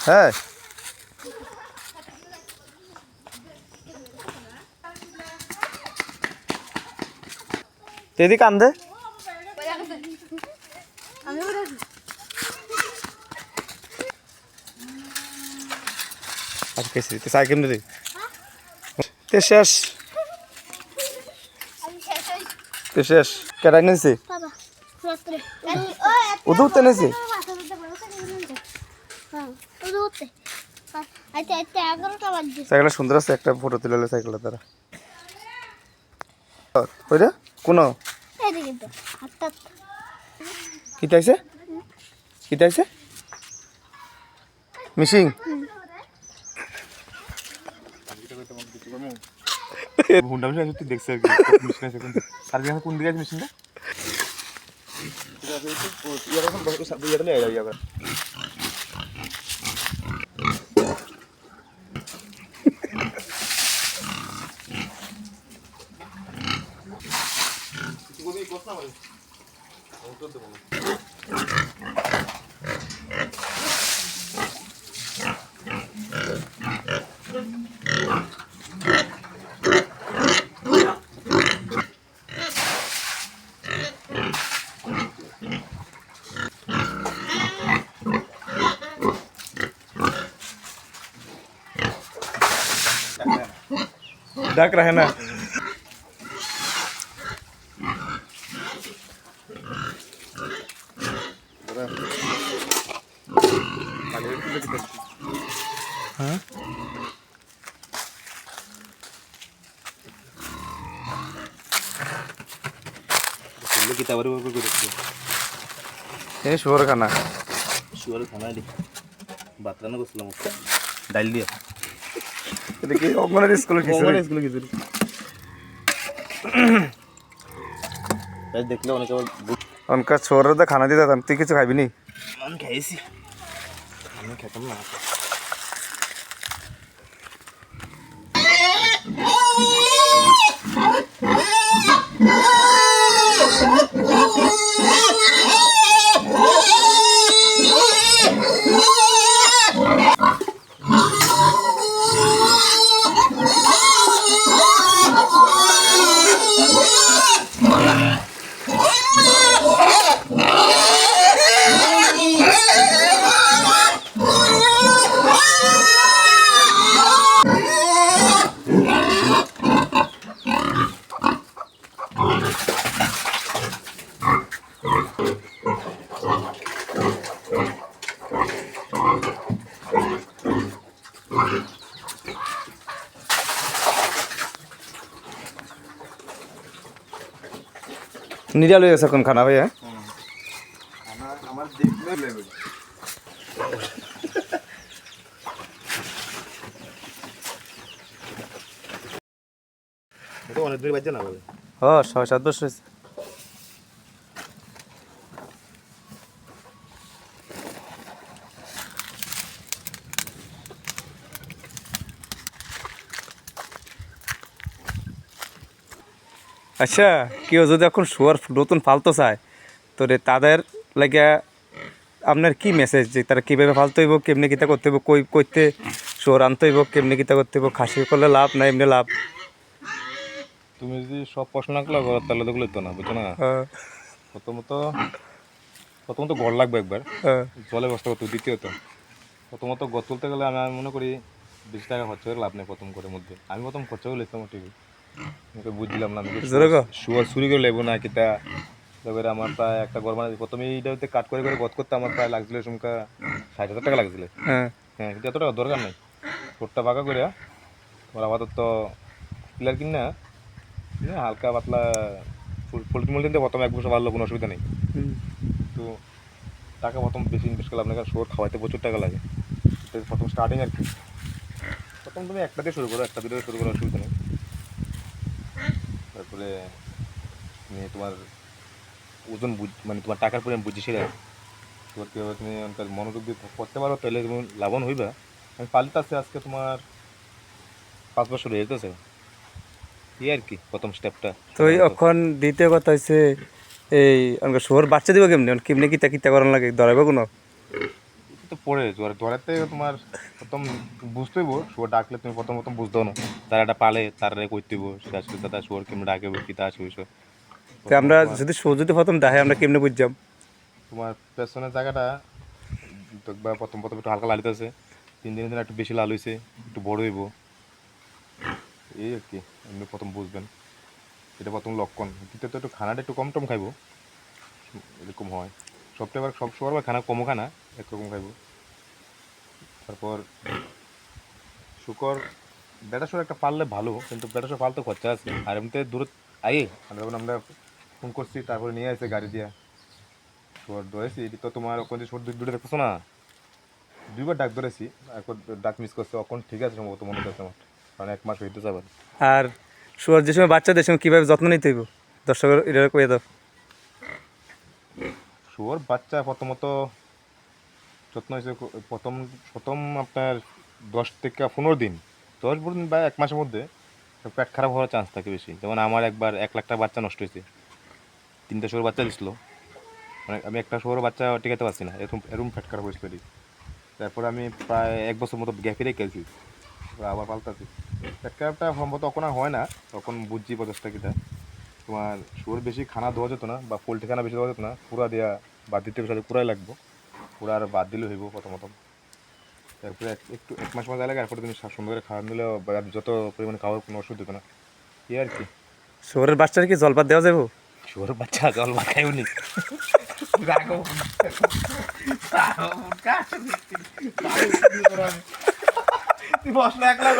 হ্যাঁ তেদি কান্দে আজকে সাইকেল রে তে শেষ কেডা নিছে উদুতে নিছে সাইকেল সুন্দর আছে একটা ফটো তুলে সাইকেলটা তারা কইরা কোন কিতাইছে কিতাইছে মিশিং হুন্ডা মিশিং তুই দেখছিস আর কি মিশিং আছে কোন আর কি কোন দিকে আছে মিশিংটা এটা আছে তো ইয়ার এখন বহুত সব ইয়ার লে আইয়া যাবে কোন এই কথা বল ওটা তো বল डाक रहा है ना हाँ ये शुअर खाना दी बातरा ना कुछ लगा डाल दिया देखिए ऑर्गेनाइज स्कूल की जरूरत देख लो उनका छोरा तो खाना देता था तुम किसी खाई भी नहीं हम खाई सी हमें खत्म ना निजा लो ऐसा कौन खाना भाई है खाना हमारे देखने ले तो অনেক দূর বাজে না বলে হ্যাঁ 6-7 বছর আচ্ছা কেউ যদি এখন শুয়ার নতুন ফালতে চায় তো রে তাদের লাগে আপনার কি মেসেজ যে তারা কীভাবে ফালতে হইব কেমনি কিতা করতে হইব কই কইতে শুয়ার আনতে হইব কেমনি কিতা করতে হইব খাসি করলে লাভ না এমনি লাভ তুমি যদি সব প্রশ্ন করলে তাহলে তো তো না বুঝছো না প্রথমত গড় লাগবে একবার জলে ব্যবস্থা করতে দ্বিতীয়ত প্রথমত গড় তুলতে গেলে আমি মনে করি 20 টাকা খরচা করে লাভ নেই প্রথম করে মধ্যে আমি প্রথম খরচা করে লিখতাম ঠিকই বুঝলাম না শুয়ার চুরি করে লেবো না কিতা তারপরে আমার প্রায় একটা গড় মানে প্রথমে এইটাতে কাট করে গদ করতে আমার প্রায় লাগছিল সংখ্যা 60,000 টাকা লাগছিল হ্যাঁ কিন্তু এত টাকা দরকার নেই ঠোঁটটা বাঁকা করে ওর আপাতত পিলার কিনা হালকা পাতলা পোলট্রি মোল কিনতে প্রথম 1 বছর ভালো কোনো অসুবিধা নেই তো টাকা প্রথম বেশি ইনভেস্ট করলে আপনাকে শুয়োর খাওয়াইতে প্রচুর টাকা লাগে প্রথম স্টার্টিং আর কি প্রথম তুমি একটা দিয়ে শুরু করো একটা দুটো শুরু করার অসুবিধা নেই তারপরে তোমার ওজন মানে তোমার টাকার পরিমাণ বুঝি সেটা তোমার কীভাবে তুমি মনোযোগ দিয়ে করতে পারো তাহলে তুমি লাভবান হইবা আমি পালিতে আছে আজকে তোমার 5 বছর হয়ে যেতেছে এই আর কি প্রথম স্টেপটা তো এখন দ্বিতীয় কথা হচ্ছে এই আমাকে শুয়োর বাচ্চা দিব কেমনি কেমনি কিতা কিতা করার লাগে ধরাইব কোনো তো পরে জ্বরেতে তোমার প্রথম বুঝতে হইব শুয়োর ডাকলে তুমি প্রথম প্রথম বুঝতেও না তার একটা পালে তার করতে হইব সেটা আসলে তার শুয়োর কেমন ডাকে কি তা আসবে বিষয় তো প্রথম আমরা তোমার যদি যদি প্রথম দেখে আমরা কেমনে বুঝলাম? তোমার পেছনের জায়গাটা দেখবা প্রথম প্রথম একটু হালকা লালিতেছে, 3 দিনের দিন একটু বেশি লাল হয়েছে, একটু বড় হইব, এই আর কি। এমনি প্রথম বুঝবেন, এটা প্রথম লক্ষণ। দ্বিতীয়ত একটু খানাটা একটু কম টম খাইব, এরকম হয়। সব সময় খানা কমও খানা একরকম খাইব। তারপর শুকর বেটা শুকর একটা পাললে ভালো, কিন্তু বেটা শুকর পালতে খরচা আছে। আর এমনিতে দূরে আইয়ে যখন আমরা ফোন করছি তারপরে নিয়ে আসে গাড়ি দিয়া শুকর ধরেছি। এটি তো তোমার ওখান যে শুকর দুটো দেখতেছো না, 2বার ডাক ধরেছি, একবার ডাক মিস করছে। এখন ঠিক আছে সম্ভবত, মনে করছে আমার, কারণ 1 মাস হইতে যাবে। আর শুয়ার যে সময় বাচ্চা দেয় সময় কীভাবে যত্ন নিতে হইব দর্শকের এটা কয়ে দাও। শুয়োর বাচ্চা প্রথমত যত্ন হয়েছে প্রথম প্রথম আপনার 10 থেকে 15 দিন, 10-12 দিন বা 1 মাসের মধ্যে পেট খারাপ হওয়ার চান্স থাকে বেশি। যেমন আমার একবার 1 লাখ টাকা বাচ্চা নষ্ট হয়েছে, 3টা শুয়োর বাচ্চা দিছিল, মানে আমি একটা শুয়োর বাচ্চা টিকাতে পারছি না, এরকম এরকম পেট খারাপ হয়েছিল। তারপরে আমি প্রায় 1 বছর মতো গ্যাপে রেখেছি, আবার পাল্টাছি। পেট খারাপটা সম্ভবত তখন আর হয় না, তখন বুঝছি প্রচেষ্টা কিটা। তোমার শুয়োর বেশি খানা দেওয়া যেত না, বা পোলট্রি খানা বেশি দেওয়া যেত না, পুরা দেওয়া বাদ দিতে সাথে পুরাই লাগবো, পুরা আর বাদ দিলে হইব প্রথমত। তারপরে একটু 1 মাস মতো লাগে, এরপরে তুমি সুন্দর করে খাওয়ান দিলে যত পরিমাণে খাওয়ার কোনো ওষুধ দেবে না, এই আর কি। শুয়ারের বাচ্চার কি জলপাত দেওয়া যাবো? শুয়োর বাচ্চা জল ভাত খাইও নি। মশলা একলা